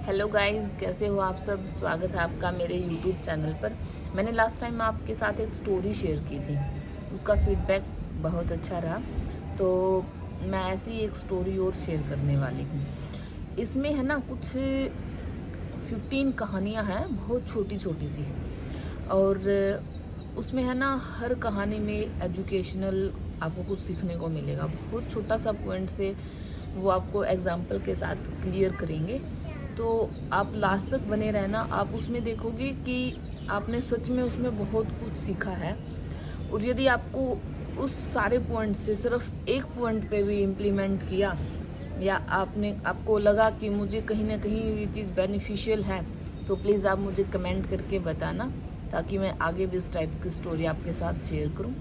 Hello guys, कैसे हो आप सब। स्वागत है आपका मेरे यूट्यूब चैनल पर। मैंने लास्ट टाइम आपके साथ एक स्टोरी शेयर की थी, उसका फीडबैक बहुत अच्छा रहा, तो मैं ऐसी एक स्टोरी और शेयर करने वाली हूँ। इसमें है ना कुछ 15 कहानियाँ हैं, बहुत छोटी छोटी सी, और उसमें है ना हर कहानी में एजुकेशनल आपको कुछ सीखने को मिलेगा। बहुत छोटा सा पॉइंट से वो आपको एग्जाम्पल के साथ क्लियर करेंगे, तो आप लास्ट तक बने रहना। आप उसमें देखोगे कि आपने सच में उसमें बहुत कुछ सीखा है, और यदि आपको उस सारे पॉइंट से सिर्फ एक पॉइंट पे भी इम्प्लीमेंट किया, या आपको लगा कि मुझे कहीं ना कहीं ये चीज़ बेनिफिशियल है, तो प्लीज़ आप मुझे कमेंट करके बताना, ताकि मैं आगे भी इस टाइप की स्टोरी आपके साथ शेयर करूं।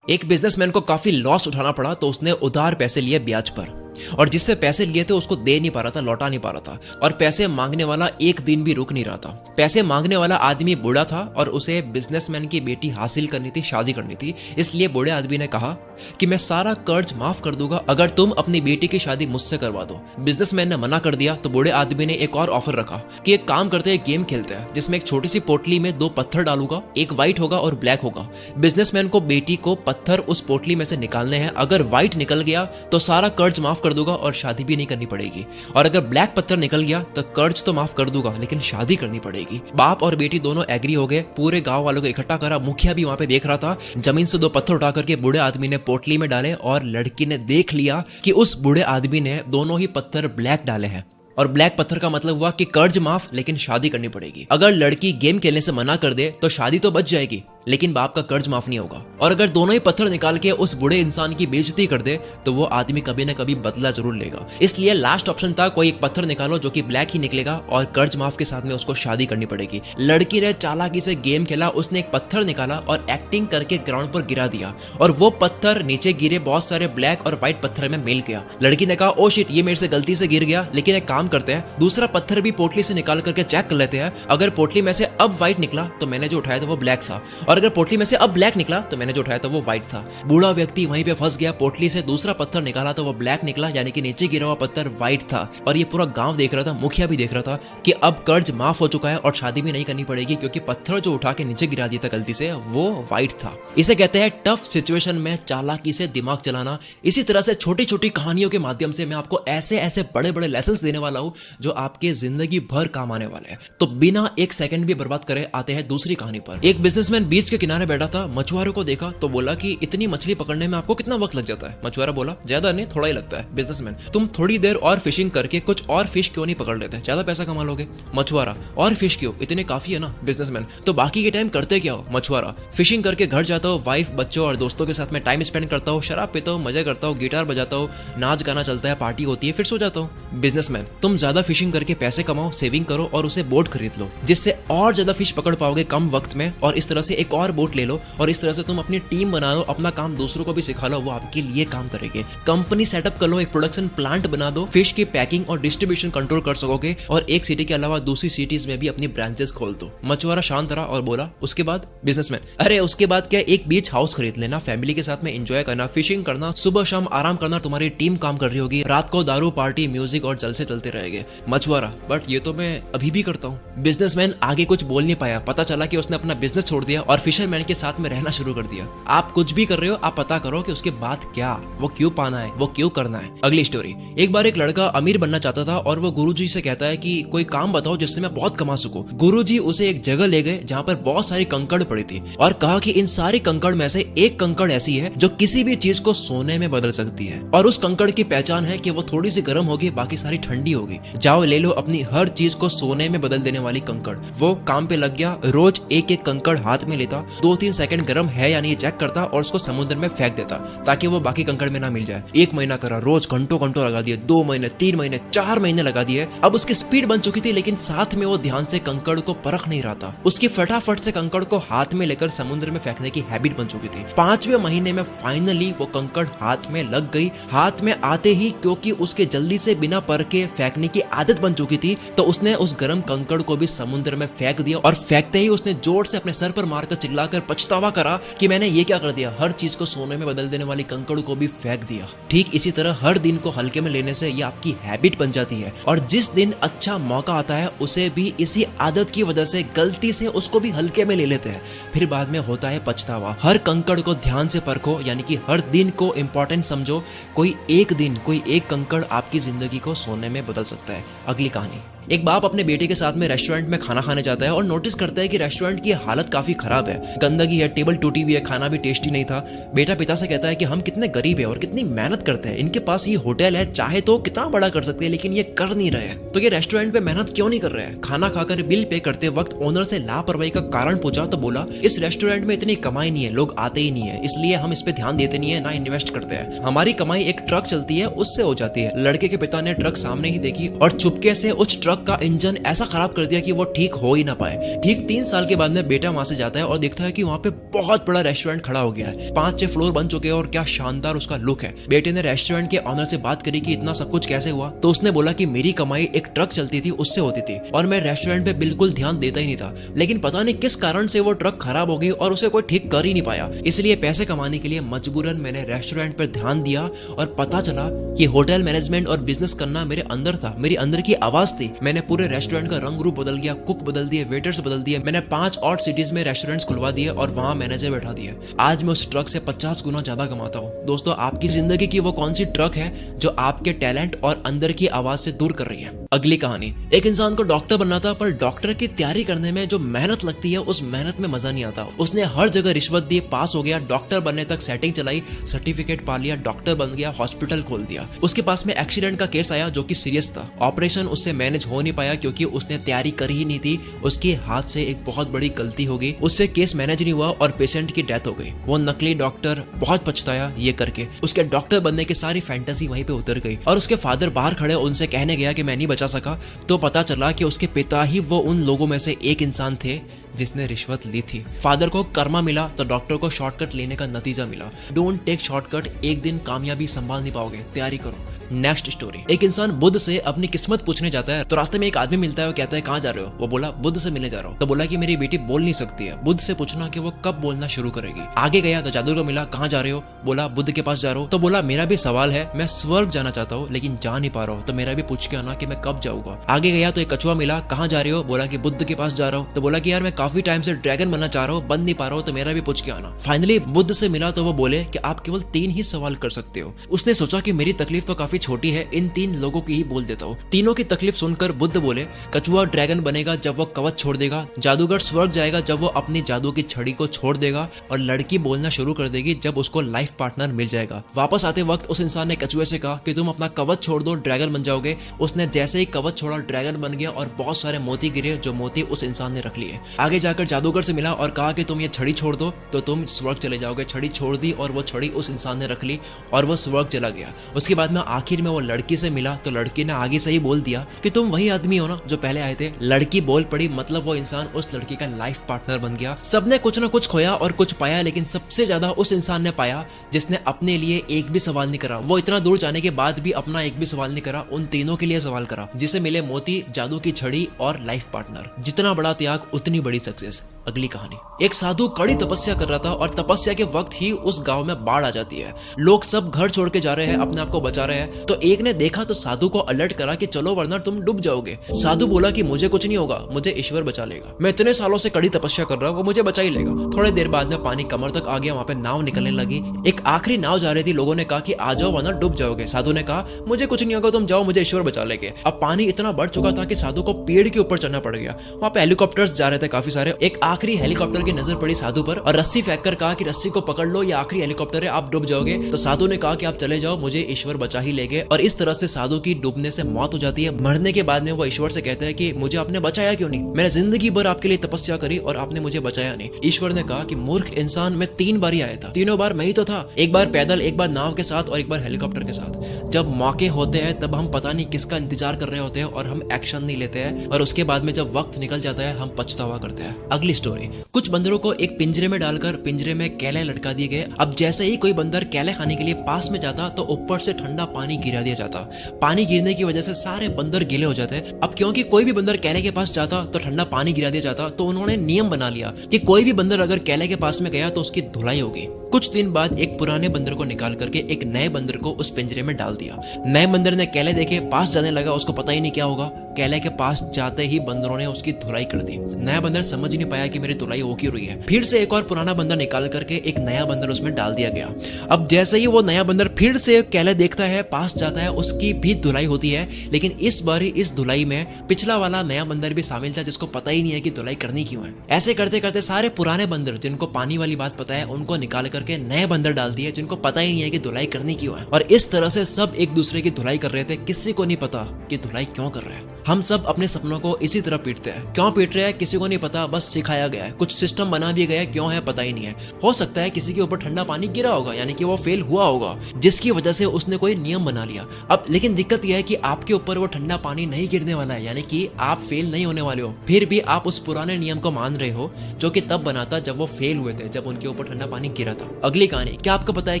एक बिजनेसमैन को काफी लॉस उठाना पड़ा तो उसने उधार पैसे लिए ब्याज पर, और जिससे पैसे लिए थे उसको दे नहीं पा रहा था, लौटा नहीं पा रहा था, और पैसे मांगने वाला एक दिन भी रुक नहीं रहा था। पैसे मांगने वाला आदमी बूढ़ा था और उसे बिजनेसमैन की बेटी हासिल करनी थी, शादी करनी थी। इसलिए बूढ़े आदमी ने कहा कि मैं सारा कर्ज माफ कर दूंगा अगर तुम अपनी बेटी की शादी मुझसे करवा दो। बिजनेसमैन ने मना कर दिया तो बूढ़े आदमी ने एक और ऑफर रखा कि एक काम करते हैं, गेम खेलते हैं जिसमें एक छोटी सी पोटली में 2 पत्थर डालूंगा, एक व्हाइट होगा और ब्लैक होगा। बिजनेसमैन को बेटी को पत्थर उस पोटली में से निकालने हैं। अगर व्हाइट निकल गया तो सारा कर्ज माफ कर दूंगा और शादी भी नहीं करनी पड़ेगी, और अगर ब्लैक पत्थर निकल गया तो कर्ज तो माफ कर दूंगा लेकिन शादी करनी पड़ेगी। बाप और बेटी दोनों एग्री हो गए, पूरे गांव वालों को इकट्ठा करा। मुखिया भी वहां पे देख रहा था। जमीन से 2 पत्थर उठा करके बूढ़े आदमी ने पोटली में डाले, और लड़की ने देख लिया कि उस बूढ़े आदमी ने दोनों ही पत्थर ब्लैक डाले हैं, और ब्लैक पत्थर का मतलब हुआ कि कर्ज माफ लेकिन शादी करनी पड़ेगी। अगर लड़की गेम खेलने से मना कर दे तो शादी तो बच जाएगी लेकिन बाप का कर्ज माफ नहीं होगा, और अगर दोनों ही पत्थर निकाल के उस बूढ़े इंसान की बेइज्जती कर दे तो वो आदमी कभी ना कभी बदला जरूर लेगा। इसलिए लास्ट ऑप्शन था, कोई एक पत्थर निकालो जो कि ब्लैक ही निकलेगा, और कर्ज माफ के साथ में उसको शादी करनी पड़ेगी। लड़की ने चालाकी से गेम खेला, उसने एक पत्थर निकाला और एक्टिंग करके ग्राउंड पर गिरा दिया, और वो पत्थर नीचे गिरे बहुत सारे ब्लैक और व्हाइट पत्थर में मिल गया। लड़की ने कहा, ओ शिट, ये मेरे से गलती से गिर गया, लेकिन एक काम करते हैं, दूसरा पत्थर भी पोटली से निकाल करके चेक कर लेते हैं। अगर पोटली में से अब व्हाइट निकला तो मैंने जो उठाया था वो ब्लैक था, और अगर पोटली में से अब ब्लैक निकला तो मैंने जो उठाया था वो व्हाइट था। बूढ़ा व्यक्ति वहीं पे फंस गया। पोटली से दूसरा पत्थर निकाला तो वो ब्लैक निकला, यानी कि नीचे गिरा हुआ पत्थर व्हाइट था। और ये पूरा गांव देख रहा था, मुखिया भी देख रहा था कि अब कर्ज माफ हो चुका है और शादी भी नहीं करनी पड़ेगी, क्योंकि पत्थर जो उठा के नीचे गिरा दिया था गलती से वो व्हाइट था। इसे कहते हैं टफ सिचुएशन में चालाकी से दिमाग चलाना। इसी तरह से छोटी छोटी कहानियों के माध्यम से मैं आपको ऐसे ऐसे बड़े बड़े लेसन देने वाला हूं जो आपके जिंदगी भर काम आने वाले हैं। तो बिना एक सेकंड भी बर्बाद करे आते हैं दूसरी कहानी पर। एक बिजनेसमैन बीच के किनारे बैठा था, मछुआरे को देखा तो बोला कि इतनी मछली पकड़ने में आपको कितना वक्त लग जाता है। मछुआरा बोला, ज्यादा नहीं, थोड़ा ही लगता है। बिजनेसमैन, तुम थोड़ी देर और फिशिंग करके कुछ और फिश क्यों नहीं पकड़ लेते, ज्यादा पैसा कमा लोगे। मछुआरा, और फिश क्यों, इतने काफी है ना। बिजनेसमैन, तो बाकी के टाइम करते क्या हो। मछुआरा, फिशिंग करके घर जाता हूँ, वाइफ बच्चों और दोस्तों के साथ में टाइम स्पेंड करता हूँ, शराब पीता हूँ, मजा करता हूँ, गिटार बजाता हूँ, नाच गाना चलता है, पार्टी होती है, फिर सो जाता हूँ। बिजनेसमैन, तुम ज्यादा फिशिंग करके पैसे कमाओ, सेविंग करो और उसे बोट खरीद लो, जिससे और ज्यादा फिश पकड़ पाओगे कम वक्त में, और इस तरह से एक और बोट ले लो, और इस तरह से तुम अपनी टीम बना लो, अपना काम दूसरों को भी सिखा लो, वो आपके लिए काम करेंगे। कंपनी सेटअप कर लो, एक प्रोडक्शन प्लांट बना दो, फिश की पैकिंग और डिस्ट्रीब्यूशन कंट्रोल कर सकोगे, और एक सिटी के अलावा दूसरी सिटीज में भी अपनी ब्रांचेस खोल दो। मछुआरा शांत रहा और बोला, उसके बाद। बिजनेसमैन, अरे उसके बाद क्या, एक बीच हाउस खरीद लेना, फैमिली के साथ में एंजॉय करना, फिशिंग करना, सुबह शाम आराम करना, तुम्हारी टीम काम कर रही होगी, रात को दारू पार्टी म्यूजिक और जलसे चलते रहेंगे। मछुआरा, बट ये तो मैं अभी भी करता हूँ। बिजनेसमैन आगे कुछ बोल नहीं पाया, पता चला कि उसने अपना बिजनेस छोड़ दिया और फिशरमैन के साथ में रहना शुरू कर दिया। आप कुछ भी कर रहे हो, आप पता करो कि उसके बाद क्या, वो क्यों पाना है, वो क्यों करना है। अगली स्टोरी। एक बार एक लड़का अमीर बनना चाहता था और वो गुरुजी से कहता है कि कोई काम बताओ जिससे मैं बहुत कमा सकूं। गुरुजी उसे एक जगह ले गए जहां पर बहुत सारी कंकड़ पड़ी थी, और कहा कि इन सारी कंकड़ में से एक कंकड़ ऐसी है जो किसी भी चीज को सोने में बदल सकती है, और उस कंकड़ की पहचान है कि वो थोड़ी सी गर्म होगी, बाकी सारी ठंडी होगी। जाओ ले लो अपनी हर चीज को सोने में बदल देने वाली कंकड़। वो काम पे लग गया, रोज एक एक कंकड़ हाथ में लेता, 2-3 सेकंड गर्म है या नहीं चेक करता और उसको समुद्र में फेंक देता ताकि वो बाकी कंकड़ में ना मिल जाए। 1 महीना करा, रोज घंटों घंटों लगा दिए, 2 महीने, 3 महीने, 4 महीने लगा दिए। अब उसकी स्पीड बन चुकी थी, लेकिन साथ में वो ध्यान से कंकड़ को परख नहीं रहा था। उसकी फटाफट से कंकड़ को हाथ में लेकर समुद्र में फेंकने की हैबिट बन चुकी थी। 5वें महीने में फाइनली वो कंकड़ हाथ में लग गई। हाथ में आते ही, क्योंकि उसके जल्दी से बिना परखे फेंकने की आदत बन चुकी थी, तो उसने उस गर्म कंकड़ को भी समुद्र में फेंक दिया, और फेंकते ही उसने जोर से अपने सर पर मार कर चिल्लाकर पछतावा करा कि मैंने ये क्या कर दिया, हर चीज को सोने में बदल देने वाली कंकड़ को भी फेंक दिया। ठीक इसी तरह हर दिन को हल्के में लेने से ये आपकी हैबिट बन जाती है और जिस दिन अच्छा मौका आता है उसे भी इसी आदत की वजह से गलती से उसको भी हल्के में ले लेते हैं, फिर बाद में होता है पछतावा। हर कंकड़ को ध्यान से परखो, यानी कि हर दिन को इंपॉर्टेंट समझो। कोई एक दिन, कोई एक कंकड़ आपकी जिंदगी को सोने में बदल सकता है। अगली कहानी। एक बाप अपने बेटे के साथ में रेस्टोरेंट में खाना खाने जाता है और नोटिस करता है कि रेस्टोरेंट की हालत काफी खराब है, गंदगी है, टेबल टूटी हुई है, खाना भी टेस्टी नहीं था। बेटा पिता से कहता है कि हम कितने गरीब है और कितनी मेहनत करते हैं, इनके पास ये होटल है, चाहे तो कितना बड़ा कर सकते हैं, लेकिन ये कर नहीं रहे हैं, तो ये रेस्टोरेंट पे मेहनत क्यों नहीं कर रहे हैं। खाना खाकर बिल पे करते वक्त ओनर से लापरवाही का कारण पूछा तो बोला, इस रेस्टोरेंट में इतनी कमाई नहीं है, लोग आते ही नहीं है, इसलिए हम इस पे ध्यान देते नहीं है, ना इन्वेस्ट करते हैं। हमारी कमाई एक ट्रक चलती है उससे हो जाती है। लड़के के पिता ने ट्रक सामने ही देखी और चुपके से उस ट्रक का इंजन ऐसा खराब कर दिया कि वो ठीक हो ही ना पाए। ठीक 3 साल के बाद में बेटा वहां से जाता है और देखता है कि वहां पे बहुत बड़ा रेस्टोरेंट खड़ा हो गया है, 5-6 फ्लोर बन चुके हैं और क्या शानदार उसका लुक है। बेटे ने रेस्टोरेंट के ऑनर से बात करी कि इतना सब कुछ कैसे हुआ, तो उसने बोला कि मेरी कमाई एक ट्रक चलती थी उससे होती थी और मैं रेस्टोरेंट पे बिल्कुल ध्यान देता ही नहीं था, लेकिन पता नहीं किस कारण से वो ट्रक खराब हो गई और उसे कोई ठीक कर ही नहीं पाया, इसलिए पैसे कमाने के लिए मजबूरन मैंने रेस्टोरेंट पर ध्यान दिया और पता चला कि होटल मैनेजमेंट और बिजनेस करना मेरे अंदर था, मेरी अंदर की आवाज थी। मैंने पूरे रेस्टोरेंट का रंग रूप बदल गया, कुक बदल दिए, वेटर्स बदल दिए, मैंने 5 और सिटीज में रेस्टोरेंट्स खुलवा दिए और वहां मैनेजर बैठा दिए। आज मैं उस ट्रक से 50 गुना ज्यादा कमाता हूँ। दोस्तों, आपकी जिंदगी की वो कौन सी ट्रक है जो आपके टैलेंट और अंदर की आवाज से दूर कर रही है। अगली कहानी। एक इंसान को डॉक्टर बनना था, पर डॉक्टर की तैयारी करने में जो मेहनत लगती है उस मेहनत में मजा नहीं आता। उसने हर जगह रिश्वत दी, पास हो गया, डॉक्टर बनने तक सेटिंग चलाई, सर्टिफिकेट पा लिया, डॉक्टर बन गया, हॉस्पिटल खोल दिया। उसके पास में एक्सीडेंट का केस आया जो कि सीरियस था। ऑपरेशन उससे मैनेज हो नहीं पाया क्योंकि उसने तैयारी करी ही नहीं थी। उसके हाथ से एक बहुत बड़ी गलती हो गई, उससे केस मैनेज नहीं हुआ और पेशेंट की डेथ हो गई। वो नकली डॉक्टर बहुत पछताया ये करके। उसके डॉक्टर बनने की सारी फैंटेसी वहीं पे उतर गई और उसके फादर बाहर खड़े उनसे कहने गया कि मैं नहीं बचा सका, तो पता चला कि उसके पिता ही वो उन लोगों में से एक इंसान थे जिसने रिश्वत ली थी। फादर को कर्मा मिला तो डॉक्टर को शॉर्टकट लेने का नतीजा मिला। डोंट टेक शॉर्टकट, एक दिन कामयाबी संभाल नहीं पाओगे, तैयारी करो। Next story. एक इंसान बुद्ध से अपनी किस्मत पूछने जाता है तो रास्ते में एक आदमी मिलता है, वो कहता है कहाँ जा रहे हो। वो बोला बुद्ध से मिलने जा रहा हूँ। तो बोला कि मेरी बेटी बोल नहीं सकती है, बुद्ध से पूछना कि वो कब बोलना शुरू करेगी। आगे गया तो जादूगर मिला, कहाँ जा रहे हो। बोला बुद्ध के पास जा रहा हूँ। तो बोला मेरा भी सवाल है, मैं स्वर्ग जाना चाहता हूँ लेकिन जा नहीं पा रहा हूँ, तो मेरा भी पूछ के आना कि मैं कब जाऊंगा। आगे गया तो एक कछुआ मिला, कहाँ जा रहे हो। बोला कि बुद्ध के पास जा रहा हूँ। तो बोला कि यार मैं काफी टाइम से ड्रैगन बनना चाह रहा हूँ, बन नहीं पा रहा हूँ, तो मेरा भी पूछ के आना। फाइनली बुद्ध से मिला तो वो बोले कि आप केवल 3 ही सवाल कर सकते हो। उसने सोचा कि मेरी तकलीफ तो काफी छोटी है, इन 3 लोगों की ही बोल देता हूँ। तीनों की तकलीफ सुनकर बुद्ध बोले, कछुआ ड्रैगन बनेगा जब वो कवच छोड़ देगा, जादूगर स्वर्ग जाएगा जब वो अपनी जादू की छड़ी को छोड़ देगा, और लड़की बोलना शुरू कर देगी जब उसको लाइफ पार्टनर मिल जाएगा। वापस आते वक्त उस इंसान ने कछुए से कहा कि तुम अपना कवच छोड़ दो, ड्रैगन बन जाओगे। उसने जैसे ही कवच छोड़ा, ड्रैगन बन गया और बहुत सारे मोती गिरे जो मोती उस इंसान ने रख लिए। आगे जाकर जादूगर से मिला और कहा कि तुम ये छड़ी छोड़ दो तो तुम स्वर्ग चले जाओगे। छड़ी छोड़ दी और वो छड़ी उस इंसान ने रख ली और वो स्वर्ग चला गया। उसके बाद में आखिर में वो लड़की से मिला तो लड़की ने आगे से ही बोल दिया कि तुम वही आदमी हो ना जो पहले आए थे। लड़की बोल पड़ी, मतलब वो इंसान उस लड़की का लाइफ पार्टनर बन गया। सबने कुछ ना कुछ खोया और कुछ पाया, लेकिन सबसे ज्यादा उस इंसान ने पाया जिसने अपने लिए एक भी सवाल नहीं करा। वो इतना दूर जाने के बाद भी अपना एक भी सवाल नहीं करा, उन तीनों के लिए सवाल करा, जिसे मिले मोती, जादू की छड़ी और लाइफ पार्टनर। जितना बड़ा त्याग उतनी बड़ी सक्सेस। अगली कहानी। एक साधु कड़ी तपस्या कर रहा था और तपस्या के वक्त ही उस गांव में बाढ़ आ जाती है। लोग सब घर छोड़ के जा रहे हैं, अपने आप को बचा रहे हैं। तो एक ने देखा तो साधु को अलर्ट करा कि चलो वरना तुम डूब जाओगे। साधु बोला कि मुझे कुछ नहीं होगा, मुझे ईश्वर बचा लेगा। मैं इतने सालों से कड़ी तपस्या कर रहा हूँ, वो मुझे बचा ही लेगा। थोड़ी देर बाद में पानी कमर तक आ गया, वहां पे नाव निकलने लगी। एक आखिरी नाव जा रही थी, लोगों ने कहा कि आ जाओ वरना डूब जाओगे। साधु ने कहा मुझे कुछ नहीं होगा, तुम जाओ, मुझे ईश्वर बचा लेंगे। अब पानी इतना बढ़ चुका था कि साधु को पेड़ के ऊपर चढ़ना पड़ गया। वहां पे हेलीकॉप्टर्स जा रहे थे काफी सारे। एक आखिरी हेलीकॉप्टर नजर पड़ी साधु पर और रस्सी फेंककर कहा कि रस्सी को पकड़ लो, ये आखिरी हेलीकॉप्टर है, आप डूब जाओगे। तो साधु ने कहा कि आप चले जाओ, मुझे ईश्वर बचा ही लेंगे। और इस तरह से साधु की डूबने से मौत हो जाती है। मरने के बाद में वो ईश्वर से कहता है कि मुझे आपने बचाया क्यों नहीं, मैंने जिंदगी भर आपके लिए तपस्या करी और आपने मुझे बचाया नहीं। ईश्वर ने कहा कि मूर्ख इंसान, मैं 3 बार ही आया था, तीनों बार मैं ही तो था। एक बार पैदल, एक बार नाव के साथ और एक बार हेलीकॉप्टर के साथ। जब मौके होते हैं तब हम पता नहीं किसका इंतजार कर रहे होते हैं और हम एक्शन नहीं लेते हैं, और उसके बाद में जब वक्त निकल जाता है हम पछतावा करते हैं। अगली स्टोरी। कुछ बंदरों को एक पिंजरे में डालकर पिंजरे में केले लटका दिए गए। अब जैसे ही कोई बंदर केले खाने के लिए पास में जाता तो ऊपर से ठंडा पानी गिरा दिया जाता। पानी गिरने की वजह से सारे बंदर गीले हो जाते। अब क्योंकि कोई भी बंदर केले के पास जाता तो ठंडा पानी गिरा दिया जाता, तो उन्होंने नियम बना लिया कि कोई भी बंदर अगर केले के पास में गया तो उसकी धुलाई होगी। कुछ दिन बाद एक पुराने बंदर को निकाल करके एक नए बंदर को उस पिंजरे में डाल दिया। नए बंदर ने केले देखे, पास जाने लगा, उसको पता ही नहीं क्या होगा। केले के पास जाते ही बंदरों ने उसकी धुलाई कर दी। नया बंदर समझ ही नहीं पाया कि मेरी धुलाई हो क्यों रही है। फिर से एक और पुराना बंदर निकाल करके एक नया बंदर उसमें डाल दिया गया। अब जैसे ही वो नया बंदर फिर से केले देखता है, पास जाता है, उसकी भी धुलाई होती है। लेकिन इस बार इस धुलाई में पिछला वाला नया बंदर भी शामिल था, जिसको पता ही नहीं है कि धुलाई करनी क्यों है। ऐसे करते करते सारे पुराने बंदर जिनको पानी वाली बात पता है उनको निकाल करके नए बंदर डाल दिए जिनको पता ही नहीं है कि धुलाई करनी क्यों है। और इस तरह से सब एक दूसरे की धुलाई कर रहे थे। किसी को नहीं पता कि धुलाई क्यों कर रहे हैं। हम सब अपने सपनों को इसी तरह पीटते हैं। क्यों पीट रहे हैं किसी को नहीं पता, बस सिखाया गया है, कुछ सिस्टम बना दिया गया है, क्यों है पता ही नहीं है। हो सकता है किसी के ऊपर ठंडा पानी गिरा होगा, यानी कि वो फेल हुआ होगा, जिसकी वजह से उसने कोई नियम बना लिया। अब लेकिन दिक्कत यह है कि आपके ऊपर वो ठंडा पानी नहीं गिरने वाला है, यानी कि आप फेल नहीं होने वाले हो। फिर भी आप उस पुराने नियम को मान रहे हो जो कि तब बना था जब वो फेल हुए थे, जब उनके ऊपर ठंडा पानी गिरा था। अगली कहानी, क्या आपको पता है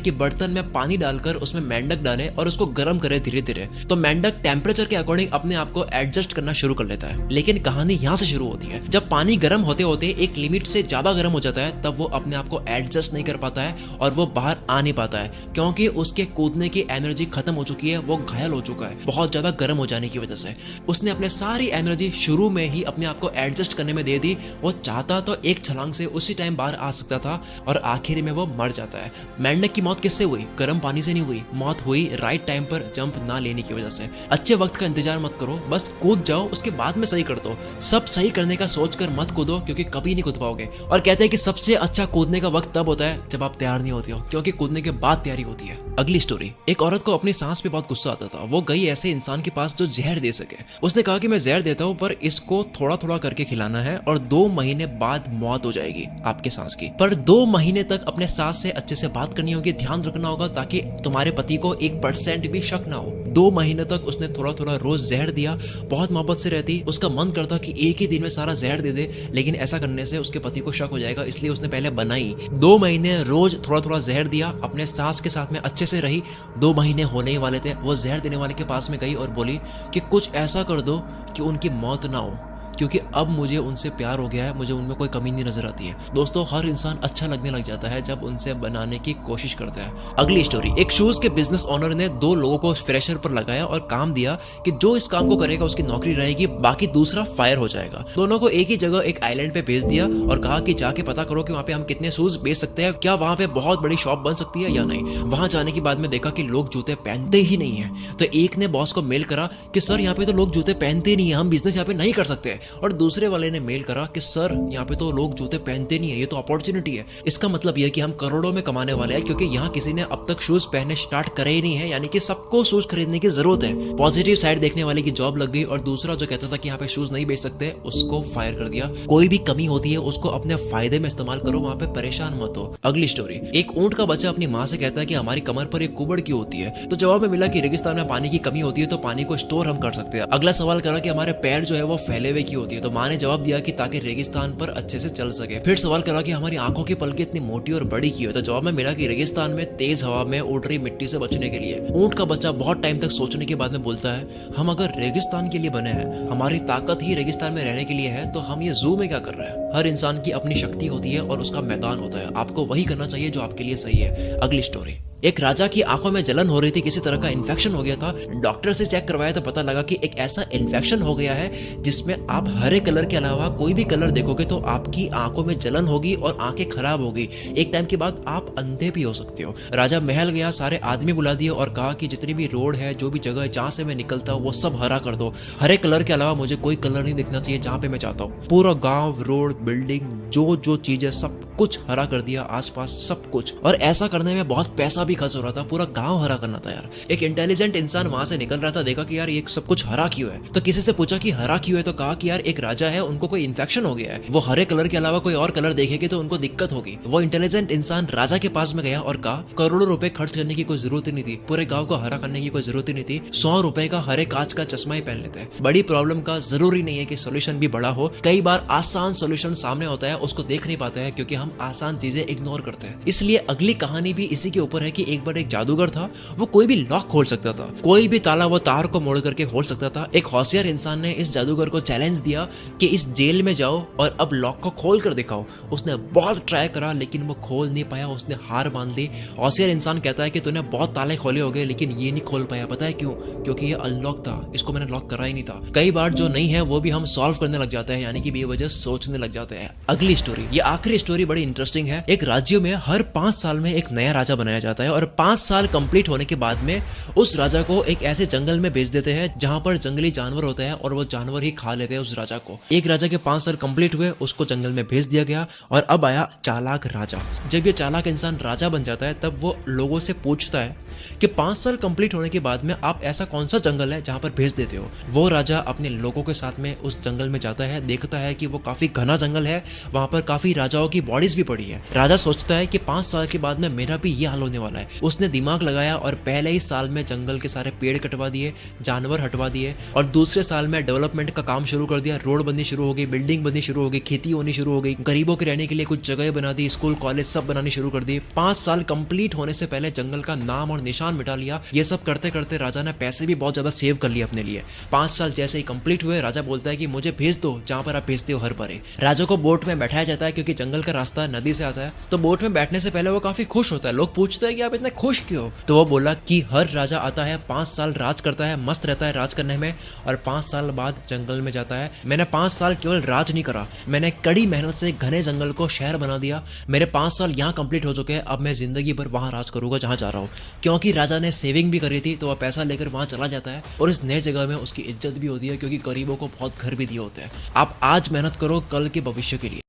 कि बर्तन में पानी डालकर उसमें मेंढक डाले और उसको गर्म करे धीरे धीरे, तो मेंढक टेम्परेचर के अकॉर्डिंग अपने आप को एडजस्ट करना शुरू कर लेता है। लेकिन कहानी यहाँ से शुरू होती है। जब पानी गर्म होते होते एक लिमिट से ज्यादा गर्म हो जाता है, तब वो अपने आप को एडजस्ट नहीं कर पाता है और वो बाहर आ नहीं पाता है, क्योंकि उसके कूदने की एनर्जी खत्म हो चुकी है। वो घायल हो चुका है बहुत ज्यादा गर्म हो जाने की वजह से। उसने अपने सारी एनर्जी शुरू में ही अपने आप को एडजस्ट करने में दे दी। वो चाहता तो एक छलांग से उसी टाइम बाहर आ सकता था और आखिर में वो मर जाता है। मेंढक की मौत किससे हुई? गर्म पानी से नहीं हुई। मौत हुई राइट टाइम पर जंप ना लेने की वजह से। अच्छे वक्त का इंतजार मत करो, बस कूद जाओ, उसके बाद में सही कर दो। सब सही करने का सोचकर मत कूदो, क्योंकि कभी नहीं कूद पाओगे। और कहते हैं कि सबसे अच्छा कूदने का वक्त तब होता है जब आप तैयार नहीं होते हो, क्योंकि कूदने के बाद तैयारी होती है। अगली स्टोरी, एक औरत को अपनी सांस पे बहुत गुस्सा आता था। वो गई ऐसे इंसान के पास जो जहर दे सके। उसने कहा कि मैं जहर देता हूँ, पर इसको थोड़ा थोड़ा करके खिलाना है और 2 महीने बाद मौत हो जाएगी आपके सांस की। पर 2 महीने तक अपने सांस से अच्छे से बात करनी होगी, ध्यान रखना होगा, ताकि तुम्हारे पति को 1% भी शक ना हो। 2 महीने तक उसने थोड़ा थोड़ा रोज जहर दिया। बहुत मोहब्बत से रहती। उसका मन करता कि एक ही दिन में सारा जहर दे दे, लेकिन ऐसा करने से उसके पति को शक हो जाएगा, इसलिए उसने पहले बनाई। 2 महीने रोज थोड़ा थोड़ा जहर दिया, अपने सांस के साथ में अच्छे से रही। 2 महीने होने ही वाले थे। वो जहर देने वाले के पास में गई और बोली कि कुछ ऐसा कर दो कि उनकी मौत ना हो, क्योंकि अब मुझे उनसे प्यार हो गया है, मुझे उनमें कोई कमी नहीं नजर आती है। दोस्तों, हर इंसान अच्छा लगने लग जाता है जब उनसे बनाने की कोशिश करता है। अगली स्टोरी, एक शूज के बिजनेस ओनर ने 2 लोगों को फ्रेशर पर लगाया और काम दिया कि जो इस काम को करेगा उसकी नौकरी रहेगी, बाकी दूसरा फायर हो जाएगा। दोनों को एक ही जगह एक आइलैंड पे भेज दिया और कहा कि जाके पता करो कि वहाँ पे हम कितने शूज बेच सकते हैं, क्या वहाँ पे बहुत बड़ी शॉप बन सकती है या नहीं। वहां जाने के बाद में देखा कि लोग जूते पहनते ही नहीं है। तो एक ने बॉस को मेल करा कि सर यहाँ पे तो लोग जूते पहनते ही नहीं है, हम बिजनेस यहाँ पे नहीं कर सकते। और दूसरे वाले ने मेल करा कि सर यहाँ पे तो लोग जूते पहनते नहीं है, ये तो अपॉर्चुनिटी है। इसका मतलब यह है कि हम करोड़ों में कमाने वाले हैं, क्योंकि यहाँ किसी ने अब तक शूज पहनने स्टार्ट करे ही नहीं है, यानी कि सबको शूज खरीदने की जरूरत है। पॉजिटिव साइड देखने वाले की जॉब लग गई और दूसरा जो कहता था कि यहाँ पे शूज नहीं बेच सकते, उसको फायर कर दिया। कोई भी कमी होती है उसको अपने फायदे में इस्तेमाल करो, वहां पे परेशान मत हो। अगली स्टोरी, एक ऊंट का बच्चा अपनी माँ से कहता है कि हमारी कमर पर एक कुबड़ क्यों होती है। तो जवाब में मिला कि रेगिस्तान में पानी की कमी होती है, तो पानी को स्टोर हम कर सकते हैं। अगला सवाल करा कि हमारे पैर जो है वो फैले हुए क्यों होती है। तो माँ ने जवाब दिया कि ताकि रेगिस्तान पर अच्छे से चल सके। फिर सवाल करा कि हमारी आंखों की पलकें इतनी मोटी और बड़ी क्यों है। तो जवाब में मिला कि रेगिस्तान में तेज हवा में उड़ रही मिट्टी से बचने के लिए। ऊंट का बच्चा बहुत टाइम तक सोचने के बाद में बोलता है, हम अगर रेगिस्तान के लिए बने हैं, हमारी ताकत ही रेगिस्तान में रहने के लिए है, तो हम ये जू में क्या कर रहे हैं। हर इंसान की अपनी शक्ति होती है और उसका मैदान होता है, आपको वही करना चाहिए जो आपके लिए सही है। अगली स्टोरी, एक राजा की आंखों में जलन हो रही थी, किसी तरह का इन्फेक्शन हो गया था। डॉक्टर से चेक करवाया तो पता लगा कि एक ऐसा इन्फेक्शन हो गया है जिसमें आप हरे कलर के अलावा कोई भी कलर देखोगे तो आपकी आंखों में जलन होगी और आंखें खराब होगी। एक टाइम के बाद आप अंधे भी हो सकते हो। राजा महल गया, सारे आदमी बुला दिए और कहा कि जितनी भी रोड है, जो भी जगह है जहाँ से मैं निकलता हूँ, वो सब हरा कर दो। हरे कलर के अलावा मुझे कोई कलर नहीं दिखना चाहिए जहाँ पे मैं चाहता हूँ। पूरा गाँव, रोड, बिल्डिंग, जो चीज है सब कुछ हरा कर दिया, आसपास सब कुछ। और ऐसा करने में बहुत पैसा भी खर्च हो रहा था, पूरा गांव हरा करना था यार। एक इंटेलिजेंट इंसान वहां से निकल रहा था, देखा कि यार ये सब कुछ हरा क्यों है, तो किसी से पूछा कि हरा क्यों है, तो कहा कि यार एक राजा है, उनको कोई इन्फेक्शन हो गया है, वो हरे कलर के अलावा कोई और कलर देखेंगे तो उनको दिक्कत होगी। वो इंटेलिजेंट इंसान राजा के पास में गया और कहा करोड़ों रुपए खर्च करने की कोई जरूरत ही नहीं थी, पूरे गांव को हरा करने की कोई जरूरत ही नहीं थी, 100 रुपए का हरे कांच का चश्मा ही पहन लेते हैं। बड़ी प्रॉब्लम का जरूरी नहीं है कि सोल्यूशन भी बड़ा हो, कई बार आसान सोल्यूशन सामने होता है, उसको देख नहीं पाते हैं क्योंकि हम आसान चीजें इग्नोर करते हैं। इसलिए अगली कहानी भी इसी के ऊपर है कि एक बार एक जादूगर था, वो कोई भी लॉक खोल सकता था, कोई भी ताला वो तार को मोड़ करके खोल सकता था। एक होशियार इंसान ने इस जादूगर को चैलेंज दिया कि इस जेल में जाओ और अब लॉक को खोल कर दिखाओ। उसने बहुत ट्राई करा लेकिन वो खोल नहीं पाया, उसने हार मान ली। होशियार इंसान कहता है कि तूने बहुत ताले खोले होंगे लेकिन ये नहीं खोल पाया, पता है क्यों? क्योंकि ये अनलॉक था, इसको मैंने लॉक करा ही नहीं था। कई बार जो नहीं है वो भी हम सॉल्व करने लग जाते हैं, यानी कि बेवजह सोचने लग जाते हैं। अगली स्टोरी, ये आखिरी स्टोरी बड़ी इंटरेस्टिंग है। एक राज्य में हर 5 साल में एक नया राजा बनाया जाता है और 5 साल कंप्लीट होने के बाद में उस राजा को एक ऐसे जंगल में भेज देते हैं जहां पर जंगली जानवर होते हैं और वो जानवर ही खा लेते हैं उस राजा को। एक राजा के 5 साल कंप्लीट हुए, उसको जंगल में भेज दिया गया और अब आया चालाक राजा। जब ये चालाक इंसान राजा बन जाता है तब वो लोगों से पूछता है कि 5 साल कंप्लीट होने के बाद में आप ऐसा कौन सा जंगल है जहां पर भेज देते हो। वो राजा अपने लोगों के साथ में उस जंगल में जाता है, देखता है कि वो काफी घना जंगल है, वहां पर काफी राजाओं की बॉडीज भी पड़ी है। राजा सोचता है कि 5 साल के बाद में मेरा भी ये हाल होने वाला है। उसने दिमाग लगाया और पहले ही साल में जंगल के सारे पेड़ कटवा दिए, जानवर हटवा दिए और दूसरे साल में डेवलपमेंट का काम शुरू कर दिया। रोड बननी शुरू हो गई, बिल्डिंग बननी शुरू हो गई, खेती होनी शुरू हो गई, गरीबों के रहने के लिए कुछ जगह बना दी, स्कूल कॉलेज सब बनानी शुरू कर दी। 5 साल कंप्लीट होने से पहले जंगल का नाम और निशान मिटा लिया। ये सब करते करते राजा ने पैसे भी बहुत ज्यादा सेव कर लिए अपने लिए। 5 साल जैसे ही कंप्लीट हुए, राजा बोलता है कि मुझे भेज दो जहां पर आप भेजते हो हर बार। राजा को बोट में बैठाया जाता है क्योंकि जंगल का रास्ता नदी से आता है, तो बोट में बैठने से पहले वो काफी खुश होता है। लोग पूछते हैं कि आप इतने खुश क्यों? तो वो बोला कि हर राजा आता है, 5 साल राज करता है, मस्त रहता है राज करने में, और 5 साल बाद जंगल में जाता है। मैंने 5 साल केवल राज नहीं करा, मैंने कड़ी मेहनत से घने जंगल को शहर बना दिया। मेरे 5 साल यहाँ कंप्लीट हो चुके हैं, अब मैं जिंदगी भर वहां राज करूंगा जहां जा रहा हूँ। क्योंकि राजा ने सेविंग भी करी थी तो वह पैसा लेकर वहां चला जाता है और इस नए जगह में उसकी इज्जत भी होती है क्योंकि गरीबों को बहुत घर भी दिए होते हैं। आप आज मेहनत करो कल के भविष्य के लिए।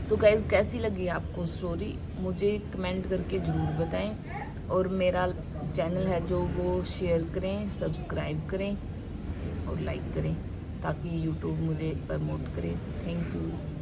तो गाइज कैसी लगी आपको स्टोरी, मुझे कमेंट करके ज़रूर बताएं और मेरा चैनल है जो वो शेयर करें, सब्सक्राइब करें और लाइक करें ताकि यूट्यूब मुझे प्रमोट करे। Thank you.